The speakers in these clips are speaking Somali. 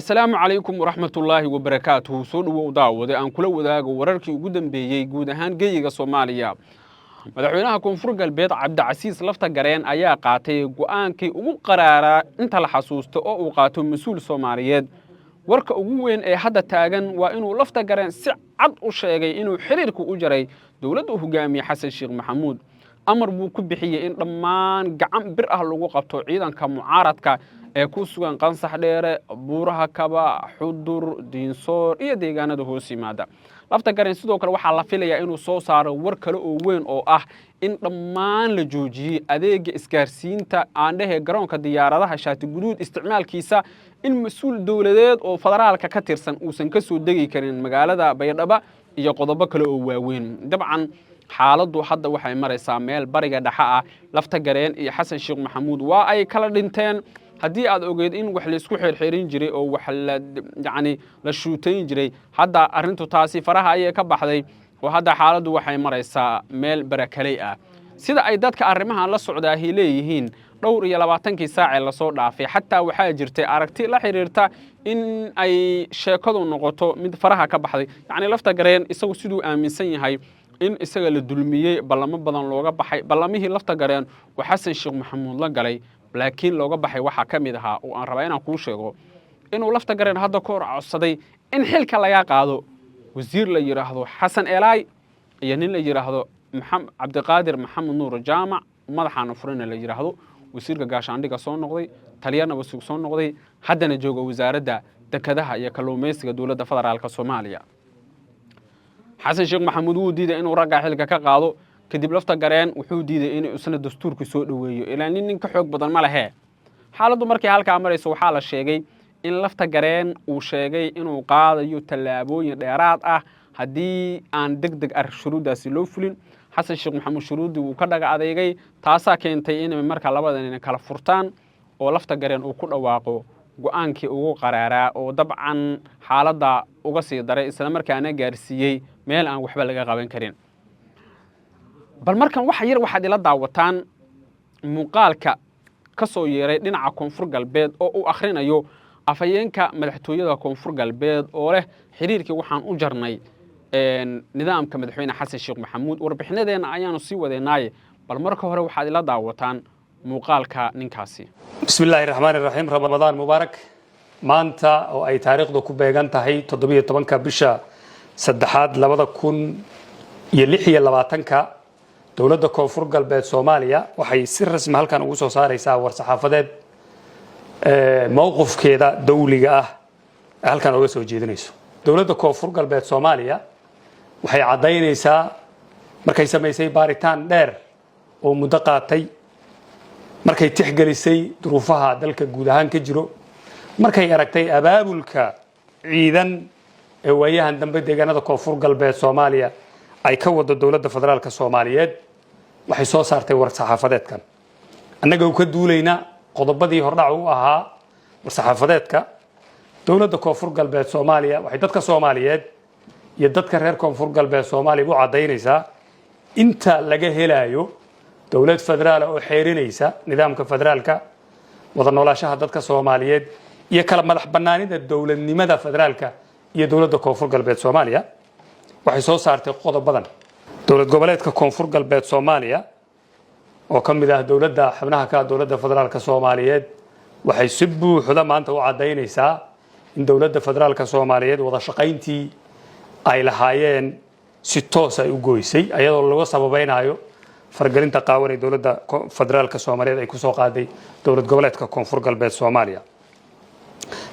Asalaamu calaykum waraxmatullaahi wabarakaatuhu. Soo dhawow daawade aan kula wadaago wararkii ugu dambeeyay guud ahaan geeyiga Soomaaliya. Madaxweynaha Koonfur Galbeed Cabdicasiis Lafta Gareen ayaa qaatay go'aankii ugu qaraaraa inta la xasuusto oo uu qaato mas'uul Soomaaliyeed. Warka ugu weyn ee hadda taagan waa inuu Lafta Gareen si cad u sheegay inuu xiriirku u jaray dawladda hogaamiye Xasan Sheekh Maxamuud. Amar buu ku bixiyay in dhammaan gacan bir ah lagu qabto ciidanka mucaaradka ee ku sugan Qansax Dheere, Buuraha Kaba, Xudur, Diinsoor iyo deegaanada hoos yimaada. Lafta Gareen sidoo kale waxaa la filayaa inuu soo saaro war kale oo weyn oo ah in dhammaan la joojiyay adeega isgaarsiinta aandhahe garoonka diyaaradaha Shaati Guduud isticmaalkiisa in mas'uul dawladeed oo federaalka ka tirsan uusan ka soo degi karin magaalada Baydhabo iyo qodobo kale oo waaweyn. Dabcan xaaladdu hadda waxay maraysaa meel bariga dhexe ah. Lafta Gareen iyo Xasan Sheekh Maxamuud waa ay kala dhinteen. haddii aad ogeed in wax la isku xirxirin jiray oo wax la shuutayn jiray hadda arrintu taasi faraha ayay ka baxday oo hadda xaaladdu waxay maraysaa meel barakalay ah sida ay dadka arrimahan la socdaahi leeyihiin dhowr iyo 20 saac la soo dhaafay xataa waxaa jirtay aragti la xiriirta in ay sheekadu noqoto mid faraha ka baxday Lafta Gareen isagu sidoo aaminsan yahay in isaga la dulmiyay ballamo badan looga baxay ballamihii Lafta Gareen oo Xasan Sheekh Maxamuud la galay laakiin looga baxay waxa ka mid ahaa oo aan rabaa inaan kuu sheego inuu Lafta Gareen hadda ka hor codsaday in xilka laga qaado wasiir la yiraahdo Xasan Eelaay iyo nin la yiraahdo Cabdiqaadir Maxamed Nuur Jaamac madaxana furina la yiraahdo wasiirka gaashaandhiga soo noqday taliyana wasiir soo noqday haddana jooga wasaaradda dekedaha iyo kalluumaysiga dawladda federaalka Soomaaliya Xasan Sheekh Maxamuud uu diiday inuu ragga xilka ka qaado kadib Lafta Gareen wuxuu diiday inuu isna dastuurka soo dhaweeyo ilaa nin ka xoog badan ma lahe xaaladdu markii halka marayso waxaa la sheegay in Lafta Gareen uu sheegay inuu qaadayo tallaabooyin dheeraad ah haddii aan degdeg shuruudaasi loo fulin Xasan Sheekh Maxamuud shuruudii uu ka dhaga adeegay taasaa keentay in marka labadan kala furtaan oo Lafta Gareen uu ku dhawaaqo go'aankii ugu qaraaraa oo dabcan xaaladda uga sii daray isla markaana gaarsiiyay meel aan waxba laga qaban karin bal markan waxaad ila daawataan muuqaalka ka soo yeeray dhinaca Koonfur Galbeed oo uu akhrinayo afayeenka madaxtooyada Koonfur Galbeed oo leh xiriirkii waxaan u jarnay nidaamka madaxweyne Xasan Sheekh Maxamuud warbixinadeena ayaanu sii wadeynay bal marka hore waxaad ila daawataan muuqaalka ninkaasi bismillaahir rahmaanir rahiim ramadaan mubaarak maanta oo ay taariikhdu ku beegan tahay 17 bisha 3 2026 dawladda Koonfur Galbeed Soomaaliya waxay si rasmi halkan ugu soo saaraysaa war saxaafadeed mowqifkeeda dawliga ah halkan uga soo jeedinayso dawladda Koonfur Galbeed Soomaaliya waxay cadeynaysaa markay sameysay baaritaan dheer oo muddo qaatay markay tixgelisay duruufaha dalka guud ahaan ka jiro markay aragtay abaabulka ciidan ee waayahan dambe deegaanada Koonfur Galbeed Soomaaliya ay ka wado dawladda federaalka Soomaaliyeed waxay soo saartay war saxaafadeedkan annaga ka duulayna qodobadii hordhac u ahaa war saxaafadeedka dawladda Koonfur Galbeed Soomaaliya waxay dadka Soomaaliyeed iyo dadka reer Koonfur Galbeed Soomaaliya u cadeynaysaa inta laga helayo dawlad federaal oo xeerinaysa nidaamka federaalka wada noolaanshaha dadka Soomaaliyeed iyo kala madax banaanida dawladnimada federaalka iyo dawladda Koonfur Galbeed Soomaaliya waxay soo saartay qodobadan dawlad goboleedka Koonfur Galbeed Soomaaliya oo ka mid ah dawladda xubnaha ka dawladda federaalka Soomaaliyeed waxay si buuxda maanta u cadeynaysaa in dawladda federaalka Soomaaliyeed wada shaqayntii ay lahaayeen si toos ah u gooysay ayadoo lagu sababaynayo fargelinta qaawan ee dawladda federaalka Soomaaliyeed ay ku soo qaaday dawlad goboleedka Koonfur Galbeed Soomaaliya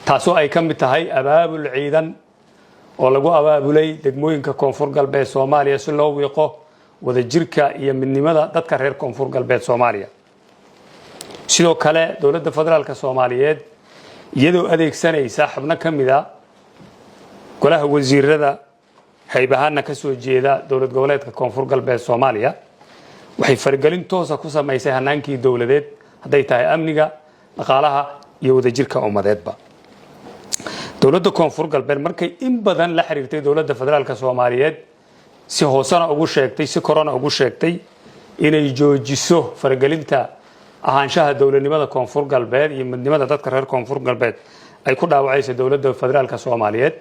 taasoo ay ka mid tahay abaabul ciidan oo lagu abaabulay degmooyinka Koonfur Galbeed Soomaaliya si loo wiiqo wada jirka iyo midnimada dadka reer Koonfur Galbeed Soomaaliya sidoo kale dawladda federaalka Soomaaliyeed iyadoo adeegsanaysa xubno ka mid ah golaha wasiirada hay'adaha ka soo jeeda dawlad goboleedka Koonfur Galbeed Soomaaliya waxay fargelin toos ah ku sameysay hanaankii dawladeed haday tahay amniga dhaqaalaha iyo wada jirka ummadeedba dawladda Koonfur Galbeed markay in badan la xiriirtay dawladda federaalka Soomaaliyeed si hoosana ugu sheegtay si korona ugu sheegtay inay joojiso fargelinta ahaanshaha dawladnimada Koonfur Galbeed iyo midnimada dadka reer Koonfur Galbeed ay ku dhaawacayso dowladda federaalka Soomaaliyeed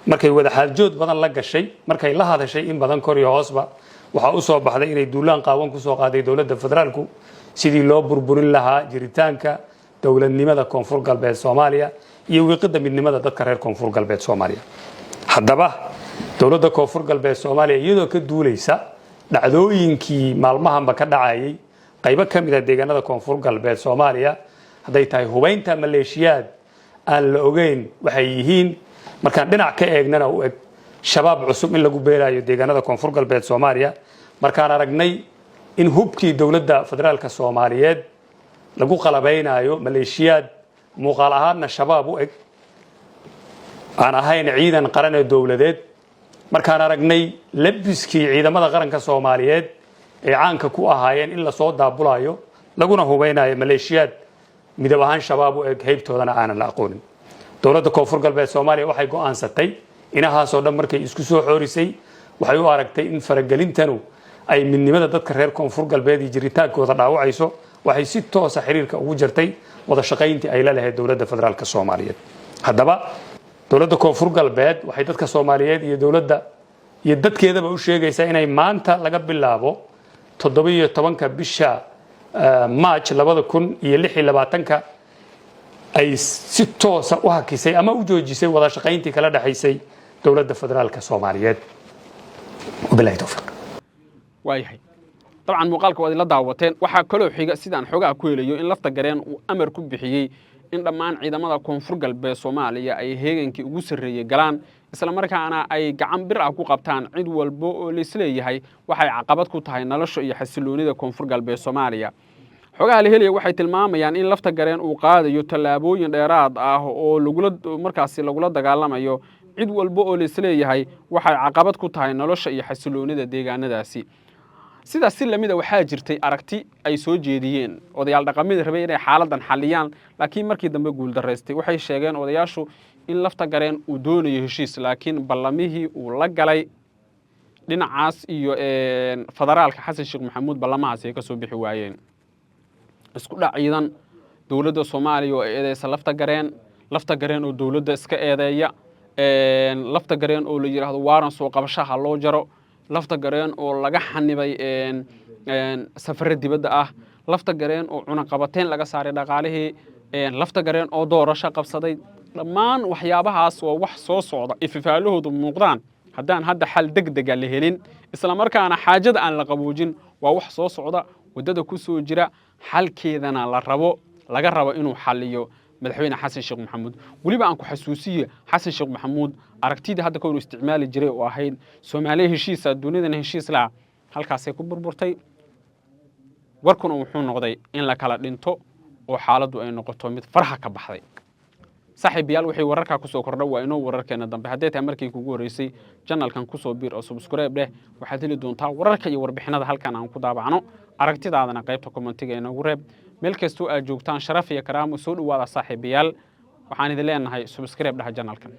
markay wada xaaljood badan la gashay markay la hadashay in badan kor iyo hoosba waxa u soo baxday inay duulaan qaawan ku soo qaaday dowladda federaalku sidii loo burburin lahaa jiritaanka dowladnimada Koonfur Galbeed Soomaaliya iyo wiiqida midnimada dadka reer Koonfur Galbeed Soomaaliya haddaba dowladda Koonfur Galbeed Soomaaliya iyadoo ka duulaysa dhacdooyinkii maalmahanba ka dhacayay qaybo ka mid ah deegaanada Koonfur Galbeed Soomaaliya haday tahay hubaynta maleeshiyaad aan la ogeyn waxay yihiin markaan dhinac ka eegnana u eg shabaab cusub in lagu beerayo deegaanada Koonfur Galbeed Soomaaliya markaan aragnay in hubkii dowladda federaalka Soomaaliyeed lagu qalabeynayo maleeshiyaad muuqaal ahaanna shabaab u eg aan ahayn ciidan qaran ee dowladeed markaan aragnay labiskii ciidamada qaranka Soomaaliyeed ee caanka ku ahaayeen in la soo daabulayo laguna hubeynayo maleeshiyaad midab ahaan shabaab u eg heybtoodana aanan la aqoonin dowladda Koonfur Galbeed Soomaaliya waxay go'aansatay inahaas oo dhan markay isku soo xoorisay waxay u aragtay in faragelintanu ay midnimada dadka reer Koonfur Galbeed iyo jiritaankooda dhaawacayso waxay si toos ah xiriirka ugu jirtay wada shaqayntii ay la lahayd dowladda federaalka Soomaaliyeed haddaba dowladda Koonfur Galbeed waxay dadka Soomaaliyeed iyo dowladda iyo dadkeedaba u sheegaysaa inay maanta laga bilaabo 17 bisha March 2026 ay si toos ah u hakisay ama u joojisay wada shaqayntii kala dhaxaysay dowladda federaalka Soomaaliyeed wabillahi tawfiiq waayahay طبعا muuqaalka wadi la daawateen waxa kale xiga sidaan xogaa ku helayo in lafta gareen uu amar ku bixiyay in dhammaan ciidamada Koonfur Galbeed Soomaaliya ay heegankii ugu sareeyay galaan isla markaana ay gacan bir ah ku qabtaan cid walba oo la isleeyahay waxay caqabad ku tahay nolosha iyo xasiloonida Koonfur Galbeed Soomaaliya xogaha la helaya waxay tilmaamayaan in lafta gareen uu qaadayo talaabooyin dheeraad ah oo lagula dagaalamayo cid walba oo la isleeyahay waxay caqabad ku tahay nolosha iyo xasiloonida deegaanadaasi sidaas si lamida waxaa jirtay aragti ay soo jeediyeen odayaal dhaqameed rabay inay xaaladan xaliyaan laakiin markii dambe guul dareystay waxay sheegeen odayaashu in lafta gareen uu doonayo heshiis laakiin ballamihii uu la galay dhinacaas iyo federaalka Xasan Sheekh Maxamuud ballamahaas ay ka soo bixi waayeen isku dhac ciidan dowladda Soomaaliya oo eedeysa lafta gareen oo dowladda iska eedeeya lafta gareen oo la yiraahdo waaran soo qabashaha loo jaro lafta gareen oo laga xanibay safar dibadda ah lafta gareen oo cunaqabateen laga saaray dhaqaalihii lafta gareen oo doorasho qabsaday dhammaan waxyaabahaas waa wax soo socda ififaalahoodu muuqdaan haddaan hadda xal degdeg ah la helin isla markaana xaajada aan la qaboojin waa wax soo socda wadada ku soo jira xalkeedana laga rabo inuu xaliyo madaxweyne Xasan Sheekh Maxamuud waliba aan ku xasuusiyo Xasan Sheekh Maxamuud aragtida hadda kooru isticmaali jiray oo ahayd Soomaaliya heshiisa dunidana heshiis la halkaas ay ku burburtay warkuna wuxuu noqday in la kala dhinto oo xaaladdu ay noqoto mid farxa ka baxday saaxiibayaal wixii wararka ku soo kordha waa inoo wararkeena dambe haddii tahay markii kugu horeysay channelkan ku soo biir oo subscribe leh waxaad heli doontaa wararka iyo warbixinada halkan aan ku daabacno aragtidaadana qaybta commentiga inoogu reeb meel kastoo aad joogtaan sharaf iyo karaamo soo dhawaada saaxiibayaal waxaan idin leenahay subscribe dhaha channelkan